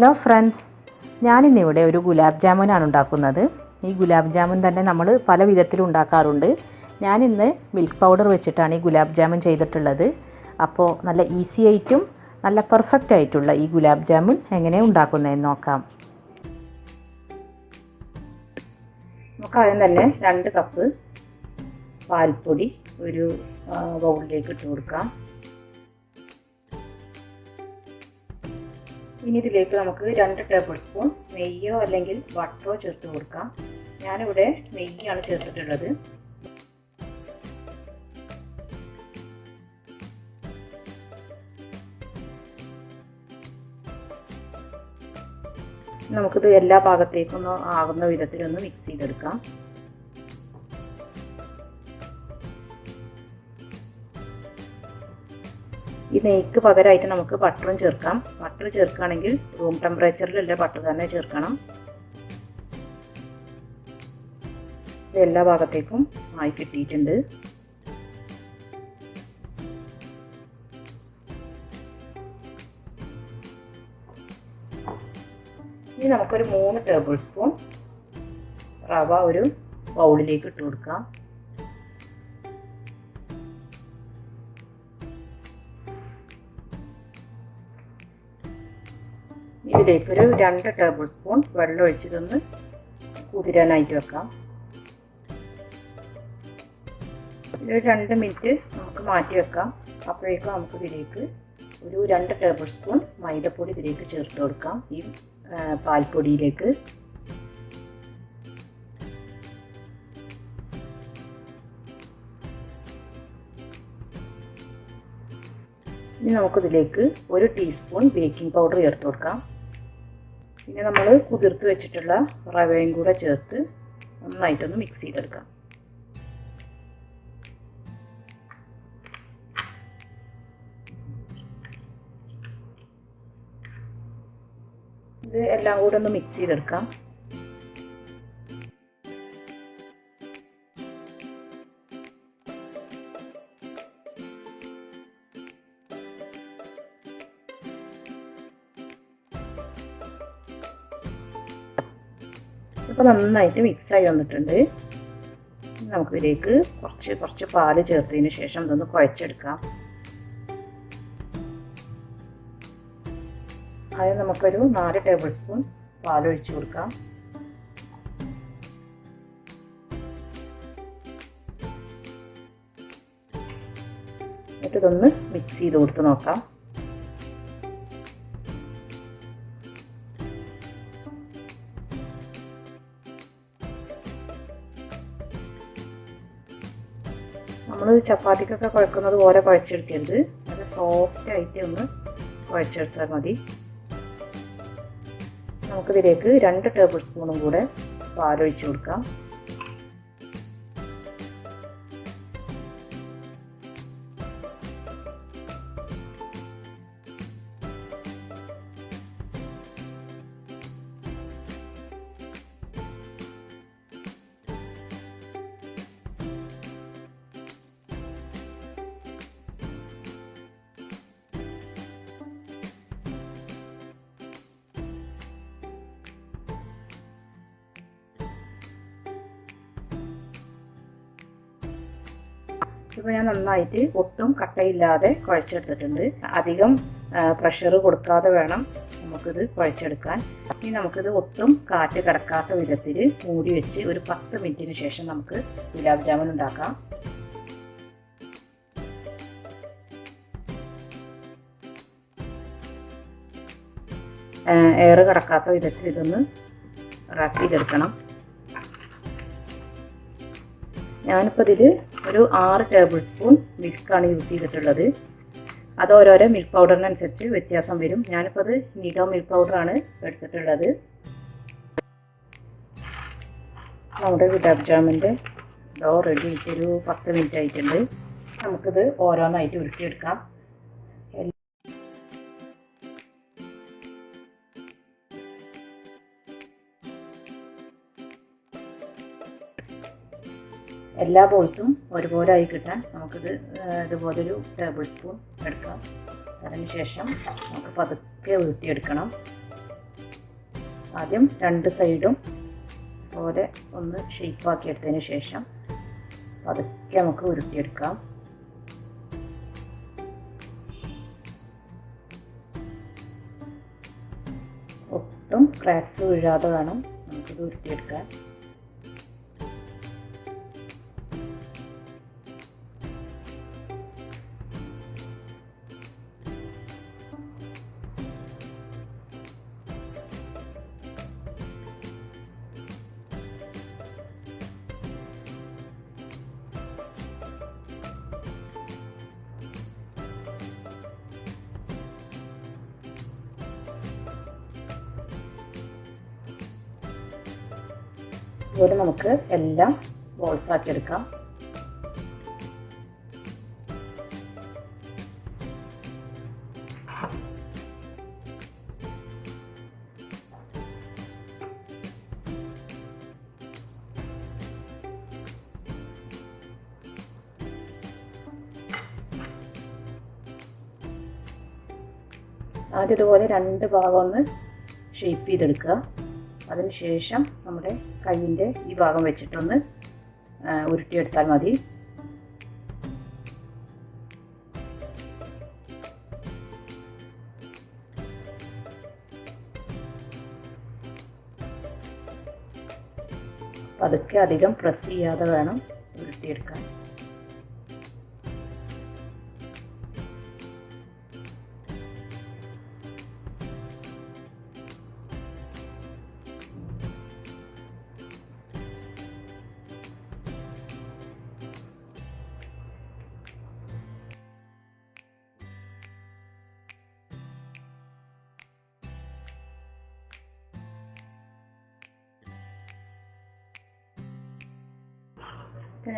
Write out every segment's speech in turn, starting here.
Hello friends, ഞാനിന്നിവിടെ ഒരു ഗുലാബ് ജാമുനാണ് ഉണ്ടാക്കുന്നത്. ഈ ഗുലാബ് ജാമുൻ തന്നെ നമ്മൾ പല വിധത്തിലും ഉണ്ടാക്കാറുണ്ട്. ഞാനിന്ന് മിൽക്ക് പൗഡർ വെച്ചിട്ടാണ് ഈ ഗുലാബ് ജാമുൻ ചെയ്തിട്ടുള്ളത്. അപ്പോൾ നല്ല ഈസി ആയിട്ടും നല്ല പെർഫെക്റ്റ് ആയിട്ടുള്ള ഈ ഗുലാബ് ജാമുൻ എങ്ങനെയാണ് ഉണ്ടാക്കുന്നതെന്ന് നോക്കാം. നമുക്ക് ആദ്യം തന്നെ 2 കപ്പ് പാൽപ്പൊടി ഒരു ബൗളിലേക്ക് ഇട്ട് കൊടുക്കാം. ഇനി ഇതിലേക്ക് നമുക്ക് 2 ടേബിൾ സ്പൂൺ നെയ്യോ അല്ലെങ്കിൽ ബട്ടറോ ചേർത്ത് കൊടുക്കാം. ഞാനിവിടെ നെയ്യാണ് ചേർത്തിട്ടുള്ളത്. നമുക്കിത് എല്ലാ ഭാഗത്തേക്കൊന്ന് ആകുന്ന വിധത്തിലൊന്ന് മിക്സ് ചെയ്തെടുക്കാം. ഈ നെയ്ക്ക് പകരമായിട്ട് നമുക്ക് ബട്ടറും ചേർക്കാം. ബട്ടർ ചേർക്കുകയാണെങ്കിൽ റൂം ടെമ്പറേച്ചറിലുള്ള ബട്ടർ തന്നെ ചേർക്കണം. ഇത് എല്ലാ ഭാഗത്തേക്കും ആയി കിട്ടിയിട്ടുണ്ട്. ഇനി നമുക്കൊരു 3 ടേബിൾ സ്പൂൺ റവ ഒരു ബൗളിലേക്ക് ഇട്ട് കൊടുക്കാം. ഇതിലേക്കൊരു 2 ടേബിൾ സ്പൂൺ വെള്ളം ഒഴിച്ചിട്ടൊന്ന് കുതിരാനായിട്ട് വെക്കാം. ഇതൊരു 2 മിനിറ്റ് നമുക്ക് മാറ്റി വെക്കാം. അപ്പോഴേക്കും നമുക്ക് ഇതിലേക്ക് ഒരു 2 ടേബിൾ സ്പൂൺ മൈദപ്പൊടി ഇതിലേക്ക് ചേർത്ത് കൊടുക്കാം. ഈ പാൽപ്പൊടിയിലേക്ക് ഇനി നമുക്കിതിലേക്ക് 1 ടീസ്പൂൺ ബേക്കിംഗ് പൗഡർ ചേർത്ത് കൊടുക്കാം. പിന്നെ നമ്മൾ കുതിർത്ത് വെച്ചിട്ടുള്ള റവയും കൂടെ ചേർത്ത് നന്നായിട്ടൊന്ന് മിക്സ് ചെയ്തെടുക്കാം. ഇത് എല്ലാം കൂടെ ഒന്ന് മിക്സ് ചെയ്തെടുക്കാം. ഇപ്പോൾ നന്നായിട്ട് മിക്സായി വന്നിട്ടുണ്ട്. നമുക്കിതിലേക്ക് കുറച്ച് പാല് ചേർത്തതിന് ശേഷം ഇതൊന്ന് കുഴച്ചെടുക്കാം. ആദ്യം നമുക്കൊരു 4 ടേബിൾ സ്പൂൺ പാലൊഴിച്ച് കൊടുക്കാം. എന്നിട്ട് ഇതൊന്ന് മിക്സ് ചെയ്ത് കൊടുത്ത് നോക്കാം. നമ്മൾ ചപ്പാത്തിക്കൊക്കെ കുഴക്കുന്നത് പോലെ കുഴച്ചെടുക്കരുത്. അത് സോഫ്റ്റ് ആയിട്ട് ഒന്ന് കുഴച്ചെടുത്താൽ മതി. നമുക്കിതിലേക്ക് 2 ടേബിൾ സ്പൂണും കൂടെ പാലൊഴിച്ച് കൊടുക്കാം. ഇപ്പോൾ ഞാൻ നന്നായിട്ട് ഒട്ടും കട്ടയില്ലാതെ കുഴച്ചെടുത്തിട്ടുണ്ട്. അധികം പ്രഷർ കൊടുക്കാതെ വേണം നമുക്കിത് കുഴച്ചെടുക്കാൻ. ഇനി നമുക്കിത് ഒട്ടും കാറ്റ് കിടക്കാത്ത വിധത്തിൽ മൂടി വെച്ച് ഒരു 10 മിനിറ്റിന് ശേഷം നമുക്ക് ഗുലാബ് ജാമുൻ ഉണ്ടാക്കാം. എയർ കിടക്കാത്ത വിധത്തിൽ ഇതൊന്ന് റാപ്പ് ചെയ്തെടുക്കണം. ഞാനിപ്പോൾ ഇതിൽ ഒരു 6 ടേബിൾ സ്പൂൺ മിൽക്കാണ് യൂസ് ചെയ്തിട്ടുള്ളത്. അത് ഓരോരോ മിൽക്ക് പൗഡറിനനുസരിച്ച് വ്യത്യാസം വരും. ഞാനിപ്പോൾ അത് നിഡോ മിൽക്ക് പൗഡറാണ് എടുത്തിട്ടുള്ളത്. നമ്മുടെ ഗുലാബ് ജാമുൻ്റെ ഡോ റെഡി ആയിട്ടൊരു 10 മിനിറ്റ് ആയിട്ടുണ്ട്. നമുക്കിത് ഓരോന്നായിട്ട് ഉരുട്ടിയെടുക്കാം. എല്ലാ ബോൾസും ഒരുപോലെ ആയി കിട്ടാൻ നമുക്കിത് ഇതുപോലൊരു ടേബിൾ സ്പൂൺ എടുക്കാം. അതിന് ശേഷം നമുക്ക് പതുക്കെ ഉരുട്ടിയെടുക്കണം. ആദ്യം രണ്ട് സൈഡും പോലെ ഒന്ന് ഷേപ്പാക്കി എടുത്തതിന് ശേഷം പതുക്കെ നമുക്ക് ഉരുട്ടിയെടുക്കാം. ഒട്ടും ക്രാക്സ് വീഴാതെ വേണം നമുക്കിത് ഉരുട്ടിയെടുക്കാൻ. ഇതുപോലെ നമുക്ക് എല്ലാം ബോൾസ് ആക്കി എടുക്കാം. ആദ്യം ഇതുപോലെ രണ്ട് ഭാഗം ഒന്ന് ഷേപ്പ് ചെയ്തെടുക്കുക. അതിനുശേഷം നമ്മുടെ കയ്യിൻ്റെ ഈ ഭാഗം വെച്ചിട്ടൊന്ന് ഉരുട്ടിയെടുത്താൽ മതി. പതുക്കെ അധികം പ്രസ് ചെയ്യാതെ വേണം ഉരുട്ടിയെടുക്കാൻ.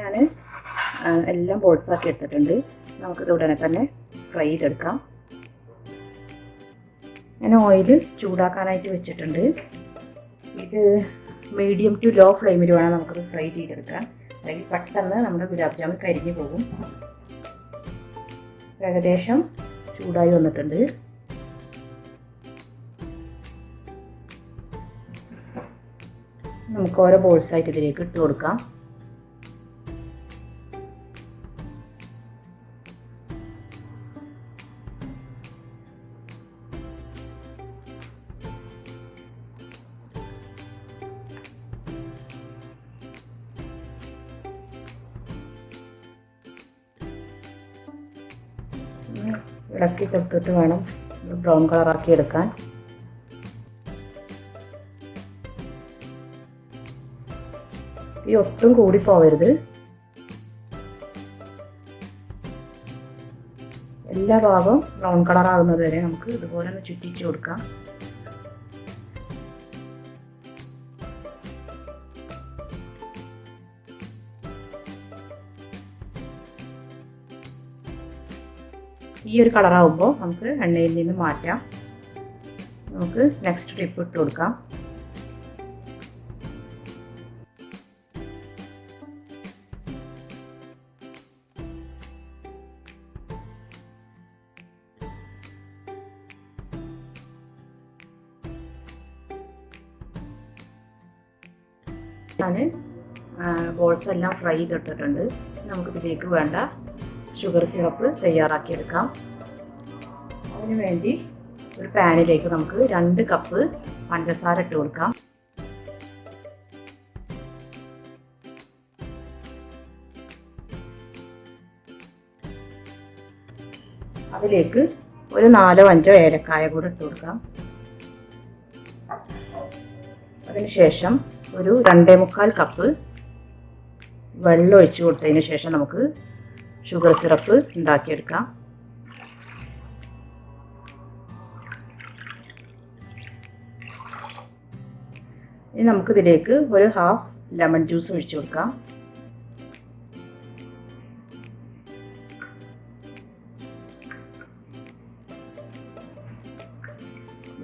ഞാൻ എല്ലാം ബോൾസാക്കി എടുത്തിട്ടുണ്ട്. നമുക്കിത് ഉടനെ തന്നെ ഫ്രൈ ചെയ്തെടുക്കാം. ഞാൻ ഓയിൽ ചൂടാക്കാനായിട്ട് വെച്ചിട്ടുണ്ട്. ഇത് മീഡിയം ടു ലോ ഫ്ലെയിമിൽ വേണം നമുക്കത് ഫ്രൈ ചെയ്തെടുക്കാൻ. അല്ലെങ്കിൽ പെട്ടെന്ന് നമ്മുടെ ഗുലാബ് ജാമുൻ കരിഞ്ഞു പോകും. ഏകദേശം ചൂടായി വന്നിട്ടുണ്ട്. നമുക്ക് ഓരോ ബോൾസായിട്ട് ഇതിലേക്ക് ഇട്ട് കൊടുക്കാം. ഇളക്കി തൊട്ടിട്ട് വേണം ബ്രൗൺ കളറാക്കി എടുക്കാൻ. ഈ ഒട്ടും കൂടി പോവരുത്. എല്ലാ ഭാഗവും ബ്രൗൺ കളർ ആകുന്നത് വരെ നമുക്ക് ഇതുപോലെ ഒന്ന് ചുറ്റിച്ച് കൊടുക്കാം. ഈ ഒരു കളറാകുമ്പോൾ നമുക്ക് എണ്ണയിൽ നിന്ന് മാറ്റാം. നമുക്ക് നെക്സ്റ്റ് ടിപ്പ് ഇട്ട് കൊടുക്കാം. ഞാൻ ബോൾസ് എല്ലാം ഫ്രൈ ചെയ്തിട്ടിട്ടുണ്ട്. നമുക്കിതിലേക്ക് വേണ്ട ഷുഗർ സിറപ്പ് തയ്യാറാക്കിയെടുക്കാം. അതിനു വേണ്ടി ഒരു പാനിലേക്ക് നമുക്ക് 2 കപ്പ് പഞ്ചസാര ഇട്ട് കൊടുക്കാം. അതിലേക്ക് ഒരു 4-5 ഏലക്കായ കൂടെ ഇട്ട് കൊടുക്കാം. അതിനുശേഷം ഒരു 2.25 കപ്പ് വെള്ളം ഒഴിച്ച് കൊടുത്തതിന് ശേഷം നമുക്ക് ഷുഗർ സിറപ്പ് ഉണ്ടാക്കിയെടുക്കാം. ഇനി നമുക്കിതിലേക്ക് ഒരു ഹാഫ് ലെമൺ ജ്യൂസ് ഒഴിച്ചു കൊടുക്കാം.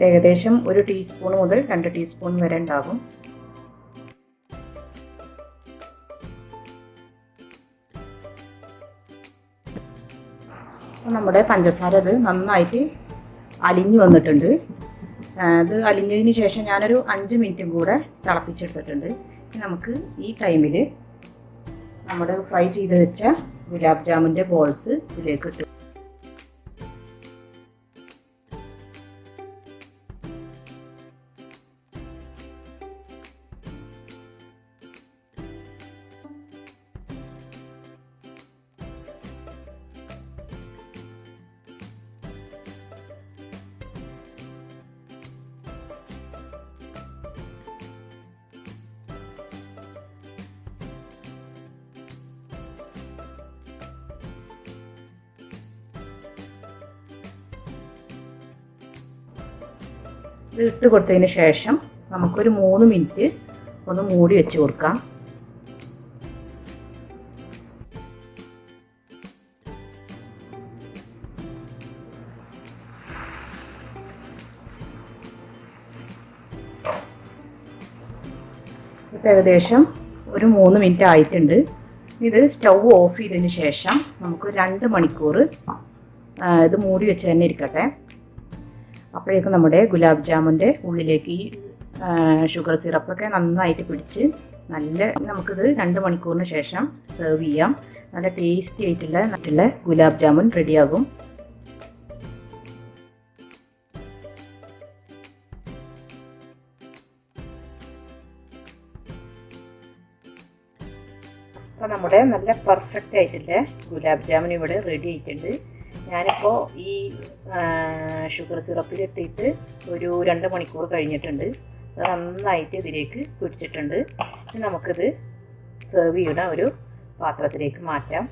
ഏകദേശം 1 ടീസ്പൂൺ മുതൽ 2 ടീസ്പൂൺ വരെ ഉണ്ടാകും. നമ്മുടെ പഞ്ചസാര അത് നന്നായിട്ട് അലിഞ്ഞു വന്നിട്ടുണ്ട്. അത് അലിഞ്ഞതിന് ശേഷം ഞാനൊരു 5 മിനിറ്റും കൂടെ തിളപ്പിച്ചെടുത്തിട്ടുണ്ട്. നമുക്ക് ഈ ടൈമിൽ നമ്മൾ ഫ്രൈ ചെയ്ത് വെച്ച ഗുലാബ് ജാമുൻ്റെ ബോൾസ് ഇതിലേക്ക് ഇട്ട് ഇട്ട് കൊടുത്തതിന് ശേഷം നമുക്കൊരു 3 മിനിറ്റ് ഒന്ന് മൂടി വെച്ച് കൊടുക്കാം. ഇപ്പോൾ ഏകദേശം ഒരു 3 മിനിറ്റ് ആയിട്ടുണ്ട്. ഇത് സ്റ്റൗ ഓഫ് ചെയ്തതിന് ശേഷം നമുക്ക് 2 മണിക്കൂർ ഇത് മൂടി വെച്ച് തന്നെ ഇരിക്കട്ടെ. അപ്പോഴേക്കും നമ്മുടെ ഗുലാബ് ജാമുൻ്റെ ഉള്ളിലേക്ക് ഈ ഷുഗർ സിറപ്പൊക്കെ നന്നായിട്ട് പിടിച്ച് നമുക്കിത് 2 മണിക്കൂറിന് ശേഷം സെർവ് ചെയ്യാം. നല്ല ടേസ്റ്റി ആയിട്ടുള്ള ഗുലാബ് ജാമുൻ റെഡിയാകും. അപ്പോൾ നമ്മുടെ നല്ല പെർഫെക്റ്റ് ആയിട്ടുള്ള ഗുലാബ് ജാമുൻ ഇവിടെ റെഡി ആയിട്ടുണ്ട്. ഞാനിപ്പോൾ ഈ ഷുഗർ സിറപ്പിലിട്ടിട്ട് ഒരു 2 മണിക്കൂർ കഴിഞ്ഞിട്ടുണ്ട്. അത് നന്നായിട്ട് ഇതിലേക്ക് പിടിച്ചിട്ടുണ്ട്. ഇനി നമുക്കിത് സെർവ് ചെയ്യുന്ന ഒരു പാത്രത്തിലേക്ക് മാറ്റാം.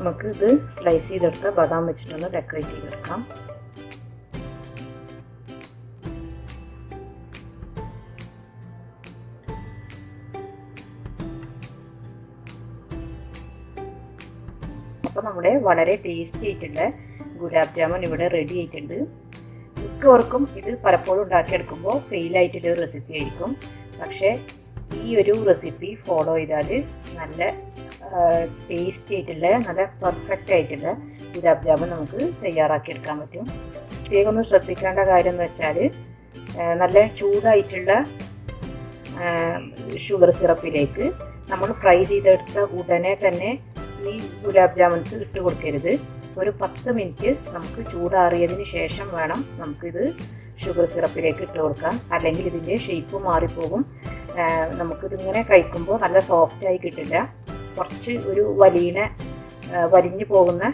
നമുക്ക് ഇത് സ്ലൈസ് ചെയ്തെടുത്ത് ബദാം വെച്ചിട്ടൊന്ന് ഡെക്കറേറ്റ് ചെയ്തെടുക്കാം. അപ്പോൾ നമ്മുടെ വളരെ ടേസ്റ്റി ആയിട്ടുള്ള ഗുലാബ് ജാമുൻ ഇവിടെ റെഡി ആയിട്ടുണ്ട്. മിക്കവർക്കും ഇത് പലപ്പോഴും ഉണ്ടാക്കിയെടുക്കുമ്പോൾ ഫെയിലായിട്ടുള്ളൊരു റെസിപ്പി ആയിരിക്കും. പക്ഷേ ഈ ഒരു റെസിപ്പി ഫോളോ ചെയ്താൽ നല്ല ടേസ്റ്റി ആയിട്ടുള്ള നല്ല പെർഫെക്റ്റ് ആയിട്ടുള്ള ഗുലാബ് ജാമുൻ നമുക്ക് തയ്യാറാക്കിയെടുക്കാൻ പറ്റും. പ്രത്യേകം ഒന്ന് ശ്രദ്ധിക്കേണ്ട കാര്യം എന്ന് വെച്ചാൽ നല്ല ചൂടായിട്ടുള്ള ഷുഗർ സിറപ്പിലേക്ക് നമ്മൾ ഫ്രൈ ചെയ്തെടുത്ത ഉടനെ തന്നെ ഈ ഗുലാബ് ജാമുൻസ് ഇട്ട് കൊടുക്കരുത്. ഒരു 10 മിനിറ്റ് നമുക്ക് ചൂടാറിയതിന് ശേഷം വേണം നമുക്കിത് ഷുഗർ സിറപ്പിലേക്ക് ഇട്ട് കൊടുക്കാം. അല്ലെങ്കിൽ ഇതിൻ്റെ ഷേപ്പ് മാറിപ്പോകും. നമുക്കിതിങ്ങനെ കഴിക്കുമ്പോൾ നല്ല സോഫ്റ്റായി കിട്ടില്ല. കുറച്ച് ഒരു വലിഞ്ഞു പോകുന്ന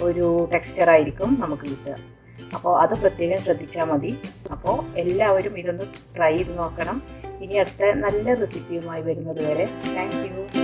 ഒരു ടെക്സ്ചറായിരിക്കും നമുക്ക് കിട്ടുക. അപ്പോൾ അത് പ്രത്യേകം ശ്രദ്ധിച്ചാൽ മതി. അപ്പോൾ എല്ലാവരും ഇതൊന്ന് ട്രൈ ചെയ്ത് നോക്കണം. ഇനി അടുത്ത നല്ല റെസിപ്പിയുമായി വരുന്നത് വരെ താങ്ക് യു.